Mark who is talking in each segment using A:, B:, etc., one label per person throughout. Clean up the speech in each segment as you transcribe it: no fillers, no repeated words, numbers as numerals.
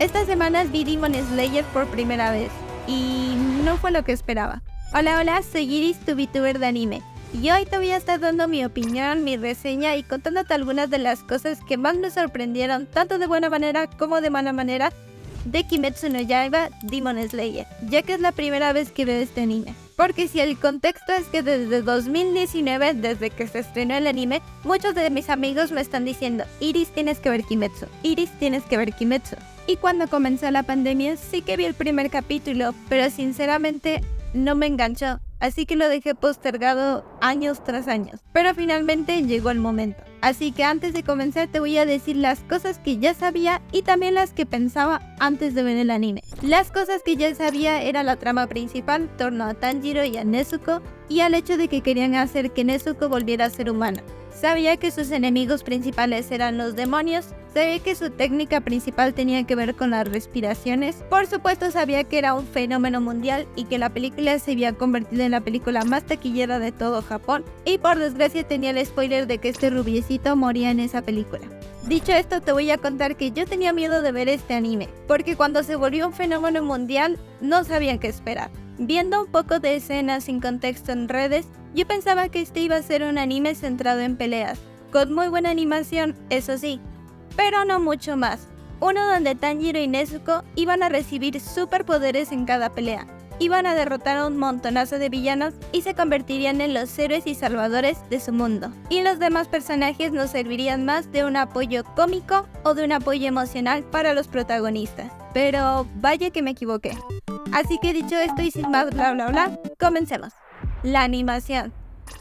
A: Estas semanas vi Demon Slayer por primera vez y no fue lo que esperaba. Hola, soy Iris, tu VTuber de anime. Y hoy te voy a estar dando mi opinión, mi reseña y contándote algunas de las cosas que más me sorprendieron, tanto de buena manera como de mala manera, de Kimetsu no Yaiba Demon Slayer, ya que es la primera vez que veo este anime. Porque si el contexto es que desde 2019, desde que se estrenó el anime, muchos de mis amigos me están diciendo: Iris, tienes que ver Kimetsu, Iris, tienes que ver Kimetsu. Y cuando comenzó la pandemia sí que vi el primer capítulo, pero sinceramente no me enganchó, así que lo dejé postergado años tras años. Pero finalmente llegó el momento. Así que antes de comenzar te voy a decir las cosas que ya sabía y también las que pensaba antes de ver el anime. Las cosas que ya sabía era la trama principal en torno a Tanjiro y a Nezuko y al hecho de que querían hacer que Nezuko volviera a ser humana. Sabía que sus enemigos principales eran los demonios, sabía que su técnica principal tenía que ver con las respiraciones, por supuesto sabía que era un fenómeno mundial y que la película se había convertido en la película más taquillera de todo Japón, y por desgracia tenía el spoiler de que este rubiecito moría en esa película. Dicho esto, te voy a contar que yo tenía miedo de ver este anime, porque cuando se volvió un fenómeno mundial no sabía qué esperar. Viendo un poco de escenas sin contexto en redes, yo pensaba que este iba a ser un anime centrado en peleas, con muy buena animación, eso sí, pero no mucho más. Uno donde Tanjiro y Nezuko iban a recibir superpoderes en cada pelea, iban a derrotar a un montonazo de villanos y se convertirían en los héroes y salvadores de su mundo. Y los demás personajes nos servirían más de un apoyo cómico o de un apoyo emocional para los protagonistas. Pero vaya que me equivoqué. Así que dicho esto y sin más bla bla bla, comencemos. La animación.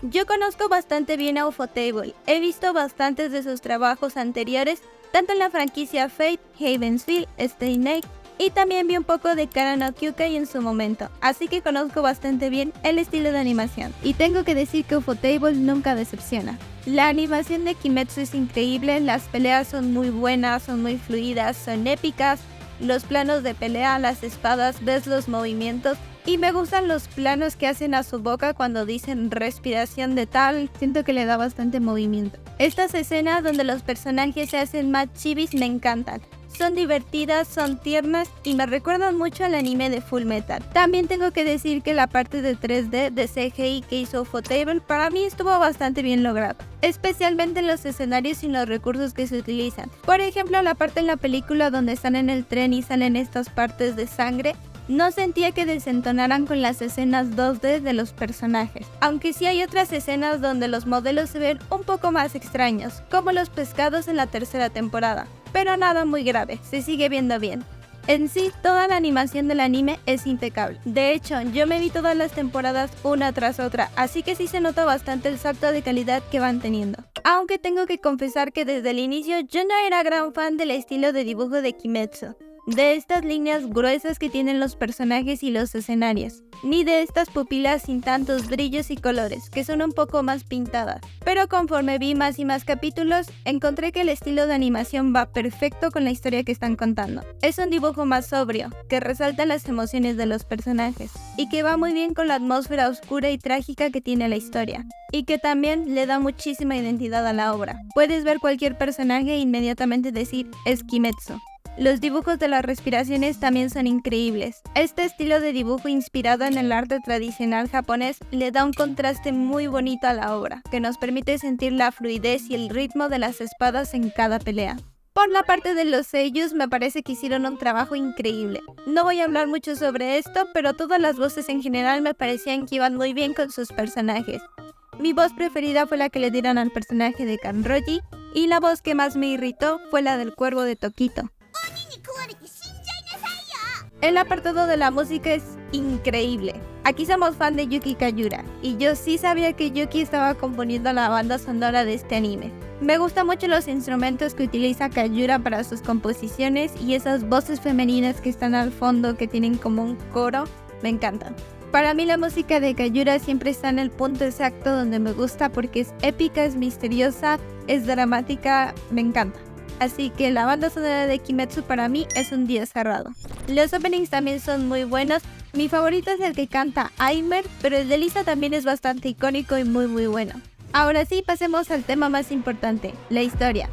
A: Yo conozco bastante bien a Ufotable, he visto bastantes de sus trabajos anteriores, tanto en la franquicia Fate, Haven's Feel, Stay Night, y también vi un poco de Kara no Kyukai en su momento, así que conozco bastante bien el estilo de animación. Y tengo que decir que Ufotable nunca decepciona. La animación de Kimetsu es increíble, las peleas son muy buenas, son muy fluidas, son épicas. Los planos de pelea, las espadas, ves los movimientos y me gustan los planos que hacen a su boca cuando dicen respiración de tal, siento que le da bastante movimiento. Estas escenas donde los personajes se hacen más chibis me encantan. Son divertidas, son tiernas y me recuerdan mucho al anime de Full Metal. También tengo que decir que la parte de 3D de CGI que hizo Ufotable para mí estuvo bastante bien lograda, especialmente en los escenarios y los recursos que se utilizan. Por ejemplo, la parte en la película donde están en el tren y salen estas partes de sangre, no sentía que desentonaran con las escenas 2D de los personajes, aunque sí hay otras escenas donde los modelos se ven un poco más extraños, como los pescados en la tercera temporada. Pero nada muy grave, se sigue viendo bien. En sí, toda la animación del anime es impecable. De hecho, yo me vi todas las temporadas una tras otra, así que sí se nota bastante el salto de calidad que van teniendo. Aunque tengo que confesar que desde el inicio yo no era gran fan del estilo de dibujo de Kimetsu, de estas líneas gruesas que tienen los personajes y los escenarios, ni de estas pupilas sin tantos brillos y colores, que son un poco más pintadas. Pero conforme vi más y más capítulos, encontré que el estilo de animación va perfecto con la historia que están contando. Es un dibujo más sobrio, que resalta las emociones de los personajes, y que va muy bien con la atmósfera oscura y trágica que tiene la historia, y que también le da muchísima identidad a la obra. Puedes ver cualquier personaje e inmediatamente decir, es Kimetsu. Los dibujos de las respiraciones también son increíbles. Este estilo de dibujo inspirado en el arte tradicional japonés le da un contraste muy bonito a la obra, que nos permite sentir la fluidez y el ritmo de las espadas en cada pelea. Por la parte de los seiyus me parece que hicieron un trabajo increíble. No voy a hablar mucho sobre esto, pero todas las voces en general me parecían que iban muy bien con sus personajes. Mi voz preferida fue la que le dieron al personaje de Kanroji, y la voz que más me irritó fue la del cuervo de Tokito. El apartado de la música es increíble. Aquí somos fan de Yuki Kayura, y yo sí sabía que Yuki estaba componiendo la banda sonora de este anime. Me gustan mucho los instrumentos que utiliza Kayura para sus composiciones y esas voces femeninas que están al fondo que tienen como un coro, me encantan. Para mí la música de Kayura siempre está en el punto exacto donde me gusta porque es épica, es misteriosa, es dramática, me encanta. Así que la banda sonora de Kimetsu para mí es un 10 cerrado. Los openings también son muy buenos. Mi favorito es el que canta Aimer, pero el de Lisa también es bastante icónico y muy bueno. Ahora sí, pasemos al tema más importante, la historia.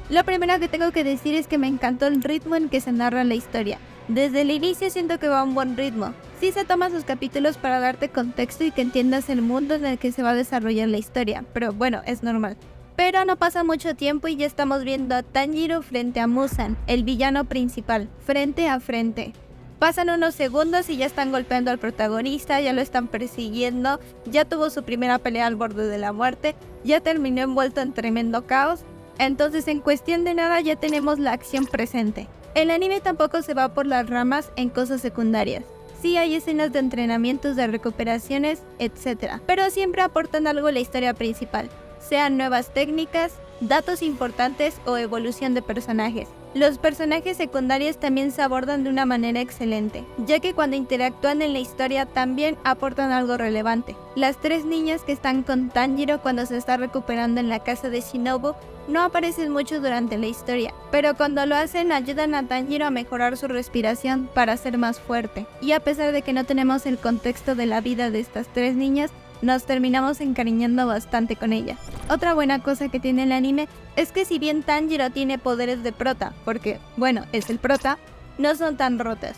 A: Lo primero que tengo que decir es que me encantó el ritmo en que se narra la historia. Desde el inicio siento que va a un buen ritmo. Sí se toman sus capítulos para darte contexto y que entiendas el mundo en el que se va a desarrollar la historia, pero bueno, es normal. Pero no pasa mucho tiempo y ya estamos viendo a Tanjiro frente a Muzan, el villano principal, frente a frente. Pasan unos segundos y ya están golpeando al protagonista, ya lo están persiguiendo, ya tuvo su primera pelea al borde de la muerte, ya terminó envuelto en tremendo caos. Entonces en cuestión de nada ya tenemos la acción presente. El anime tampoco se va por las ramas en cosas secundarias. Sí hay escenas de entrenamientos, de recuperaciones, etc. Pero siempre aportan algo a la historia principal, sean nuevas técnicas, datos importantes o evolución de personajes. Los personajes secundarios también se abordan de una manera excelente, ya que cuando interactúan en la historia también aportan algo relevante. Las 3 niñas que están con Tanjiro cuando se está recuperando en la casa de Shinobu no aparecen mucho durante la historia, pero cuando lo hacen ayudan a Tanjiro a mejorar su respiración para ser más fuerte. Y a pesar de que no tenemos el contexto de la vida de estas 3 niñas, nos terminamos encariñando bastante con ella. Otra buena cosa que tiene el anime es que si bien Tanjiro tiene poderes de prota, porque, bueno, es el prota, no son tan rotas.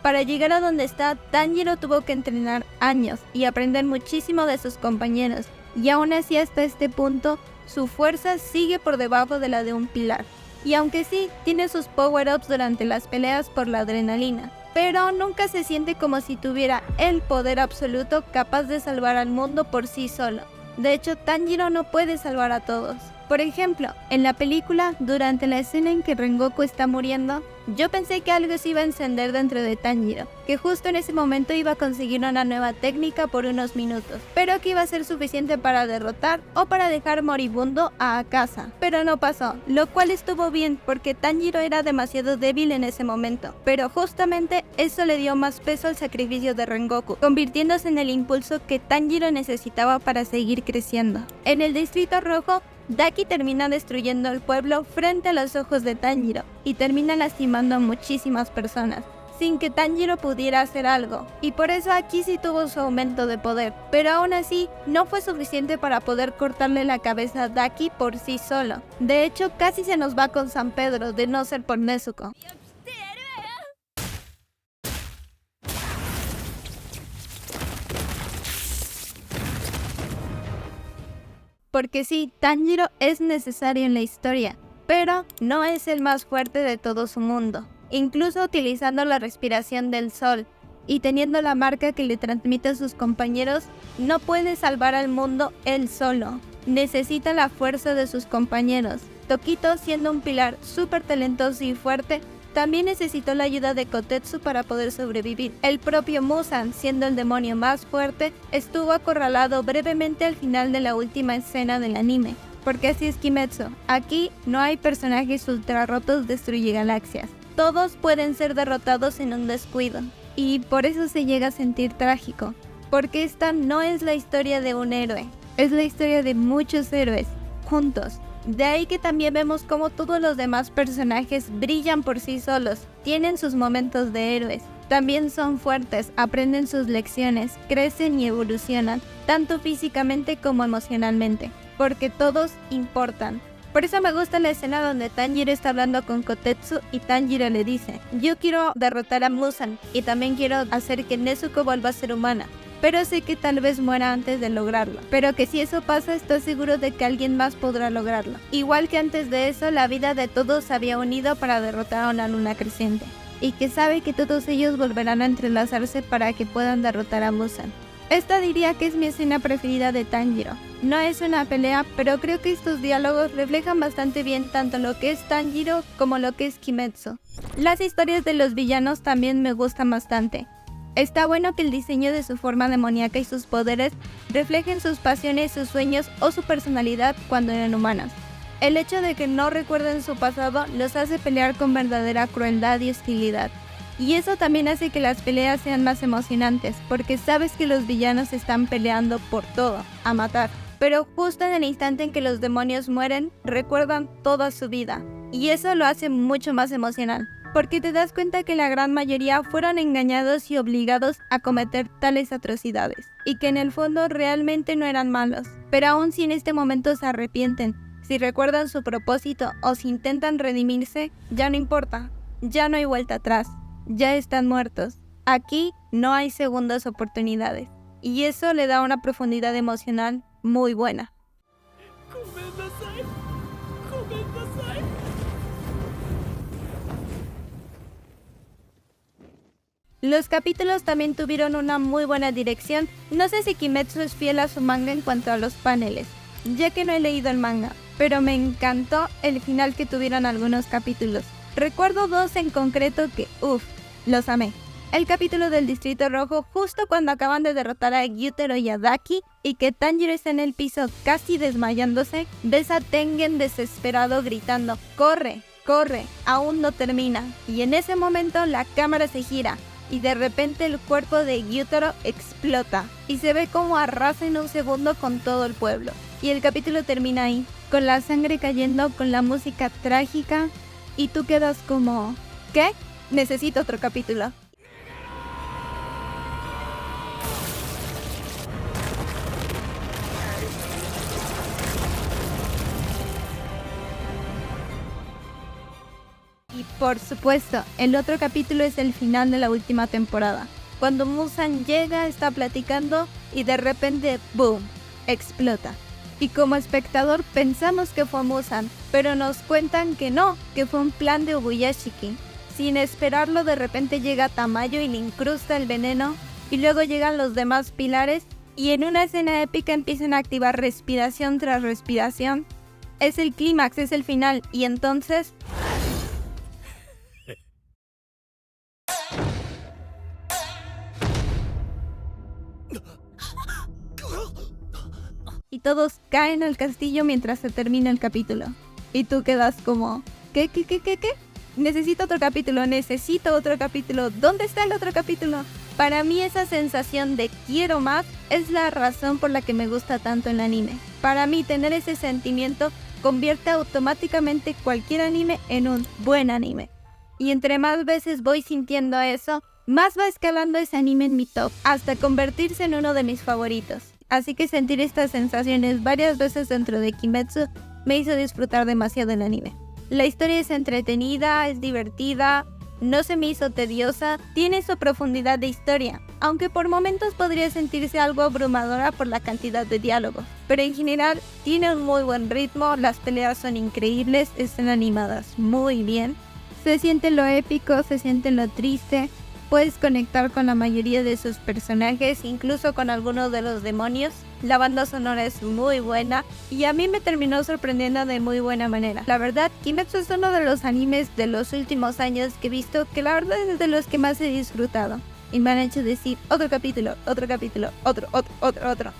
A: Para llegar a donde está, Tanjiro tuvo que entrenar años y aprender muchísimo de sus compañeros, y aún así hasta este punto, su fuerza sigue por debajo de la de un pilar. Y aunque sí, tiene sus power-ups durante las peleas por la adrenalina, pero nunca se siente como si tuviera el poder absoluto capaz de salvar al mundo por sí solo. De hecho, Tanjiro no puede salvar a todos. Por ejemplo, en la película, durante la escena en que Rengoku está muriendo, yo pensé que algo se iba a encender dentro de Tanjiro, que justo en ese momento iba a conseguir una nueva técnica por unos minutos, pero que iba a ser suficiente para derrotar o para dejar moribundo a Akaza. Pero no pasó, lo cual estuvo bien porque Tanjiro era demasiado débil en ese momento, pero justamente eso le dio más peso al sacrificio de Rengoku, convirtiéndose en el impulso que Tanjiro necesitaba para seguir creciendo. En el Distrito Rojo, Daki termina destruyendo el pueblo frente a los ojos de Tanjiro y termina lastimando a muchísimas personas, sin que Tanjiro pudiera hacer algo, y por eso aquí sí tuvo su aumento de poder, pero aún así no fue suficiente para poder cortarle la cabeza a Daki por sí solo. De hecho, casi se nos va con San Pedro de no ser por Nezuko. Porque sí, Tanjiro es necesario en la historia, pero no es el más fuerte de todo su mundo. Incluso utilizando la respiración del sol y teniendo la marca que le transmite a sus compañeros, no puede salvar al mundo él solo. Necesita la fuerza de sus compañeros. Tokito, siendo un pilar súper talentoso y fuerte, también necesitó la ayuda de Kotetsu para poder sobrevivir. El propio Muzan, siendo el demonio más fuerte, estuvo acorralado brevemente al final de la última escena del anime. Porque así es Kimetsu. Aquí no hay personajes ultra rotos destruye galaxias. Todos pueden ser derrotados en un descuido. Y por eso se llega a sentir trágico. Porque esta no es la historia de un héroe. Es la historia de muchos héroes, juntos. De ahí que también vemos cómo todos los demás personajes brillan por sí solos, tienen sus momentos de héroes, también son fuertes, aprenden sus lecciones, crecen y evolucionan, tanto físicamente como emocionalmente, porque todos importan. Por eso me gusta la escena donde Tanjiro está hablando con Kotetsu y Tanjiro le dice: yo quiero derrotar a Muzan y también quiero hacer que Nezuko vuelva a ser humana. Pero sé que tal vez muera antes de lograrlo, pero que si eso pasa estoy seguro de que alguien más podrá lograrlo. Igual que antes de eso, la vida de todos se había unido para derrotar a una luna creciente, y que sabe que todos ellos volverán a entrelazarse para que puedan derrotar a Muzan. Esta diría que es mi escena preferida de Tanjiro. No es una pelea, pero creo que estos diálogos reflejan bastante bien tanto lo que es Tanjiro como lo que es Kimetsu. Las historias de los villanos también me gustan bastante. Está bueno que el diseño de su forma demoníaca y sus poderes reflejen sus pasiones, sus sueños o su personalidad cuando eran humanos. El hecho de que no recuerden su pasado los hace pelear con verdadera crueldad y hostilidad. Y eso también hace que las peleas sean más emocionantes, porque sabes que los villanos están peleando por todo, a matar. Pero justo en el instante en que los demonios mueren, recuerdan toda su vida. Y eso lo hace mucho más emocional, porque te das cuenta que la gran mayoría fueron engañados y obligados a cometer tales atrocidades, y que en el fondo realmente no eran malos, pero aún si en este momento se arrepienten, Si recuerdan su propósito o si intentan redimirse, ya no importa, ya no hay vuelta atrás, ya están muertos. Aquí no hay segundas oportunidades, y eso le da una profundidad emocional muy buena. Los capítulos también tuvieron una muy buena dirección. No sé si Kimetsu es fiel a su manga en cuanto a los paneles, ya que no he leído el manga, pero me encantó el final que tuvieron algunos capítulos. Recuerdo dos en concreto que, los amé. El capítulo del Distrito Rojo, justo cuando acaban de derrotar a Gyutaro y a Daki, y que Tanjiro está en el piso casi desmayándose, ves a Tengen desesperado gritando, ¡corre, corre, aún no termina! Y en ese momento la cámara se gira, y de repente el cuerpo de Gyutaro explota, y se ve como arrasa en un segundo con todo el pueblo. Y el capítulo termina ahí, con la sangre cayendo, con la música trágica, y tú quedas como, ¿qué? Necesito otro capítulo. Y por supuesto, el otro capítulo es el final de la última temporada, cuando Muzan llega, está platicando y de repente, ¡boom!, explota. Y como espectador pensamos que fue Muzan, pero nos cuentan que no, que fue un plan de Ubuyashiki. Sin esperarlo, de repente llega Tamayo y le incrusta el veneno, y luego llegan los demás pilares, y en una escena épica empiezan a activar respiración tras respiración. Es el clímax, es el final, y entonces... y todos caen al castillo mientras se termina el capítulo. Y tú quedas como, ¿qué? Necesito otro capítulo, ¿dónde está el otro capítulo? Para mí esa sensación de quiero más es la razón por la que me gusta tanto el anime. Para mí tener ese sentimiento convierte automáticamente cualquier anime en un buen anime. Y entre más veces voy sintiendo eso, más va escalando ese anime en mi top, hasta convertirse en uno de mis favoritos. Así que sentir estas sensaciones varias veces dentro de Kimetsu me hizo disfrutar demasiado el anime. La historia es entretenida, es divertida, no se me hizo tediosa, tiene su profundidad de historia, aunque por momentos podría sentirse algo abrumadora por la cantidad de diálogos. Pero en general tiene un muy buen ritmo, las peleas son increíbles, están animadas muy bien. Se siente lo épico, se siente lo triste. Puedes conectar con la mayoría de sus personajes, incluso con algunos de los demonios. La banda sonora es muy buena y a mí me terminó sorprendiendo de muy buena manera. La verdad, Kimetsu es uno de los animes de los últimos años que he visto que la verdad es de los que más he disfrutado. Y me han hecho decir otro capítulo, otro.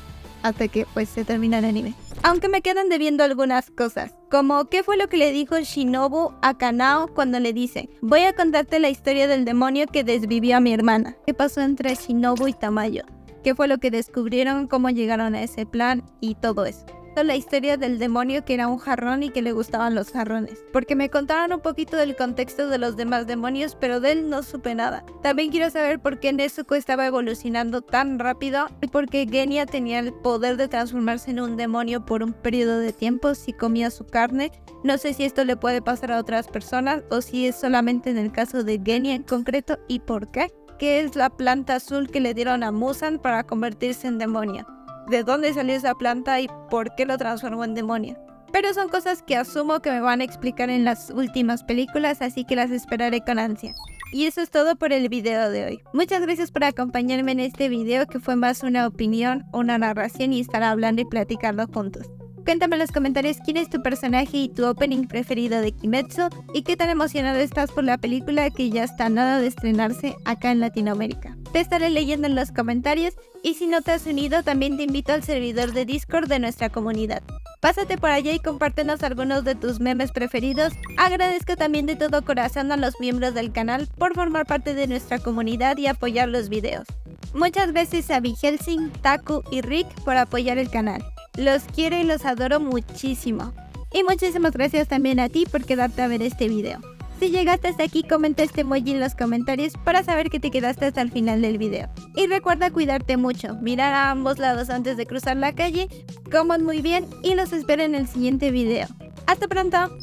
A: Hasta que pues se termina el anime. Aunque me quedan debiendo algunas cosas, como qué fue lo que le dijo Shinobu a Kanao cuando le dice, voy a contarte la historia del demonio que desvivió a mi hermana. ¿Qué pasó entre Shinobu y Tamayo? ¿Qué fue lo que descubrieron? ¿Cómo llegaron a ese plan? Y todo eso. La historia del demonio que era un jarrón y que le gustaban los jarrones, porque me contaron un poquito del contexto de los demás demonios, pero de él no supe nada. También quiero saber por qué Nezuko estaba evolucionando tan rápido y por qué Genya tenía el poder de transformarse en un demonio por un periodo de tiempo si comía su carne. No sé si esto le puede pasar a otras personas o si es solamente en el caso de Genya en concreto y por qué. ¿Qué es la planta azul que le dieron a Muzan para convertirse en demonio? ¿De dónde salió esa planta y por qué lo transformó en demonio? Pero son cosas que asumo que me van a explicar en las últimas películas, así que las esperaré con ansia. Y eso es todo por el video de hoy. Muchas gracias por acompañarme en este video que fue más una opinión, una narración y estar hablando y platicando juntos. Cuéntame en los comentarios quién es tu personaje y tu opening preferido de Kimetsu y qué tan emocionado estás por la película que ya está a nada de estrenarse acá en Latinoamérica. Te estaré leyendo en los comentarios y si no te has unido también te invito al servidor de Discord de nuestra comunidad. Pásate por allá y compártenos algunos de tus memes preferidos. Agradezco también de todo corazón a los miembros del canal por formar parte de nuestra comunidad y apoyar los videos. Muchas gracias a Vigelsing, Taku y Rick por apoyar el canal. Los quiero y los adoro muchísimo. Y muchísimas gracias también a ti por quedarte a ver este video. Si llegaste hasta aquí, comenta este emoji en los comentarios para saber que te quedaste hasta el final del video. Y recuerda cuidarte mucho, mirar a ambos lados antes de cruzar la calle, coman muy bien y los espero en el siguiente video. ¡Hasta pronto!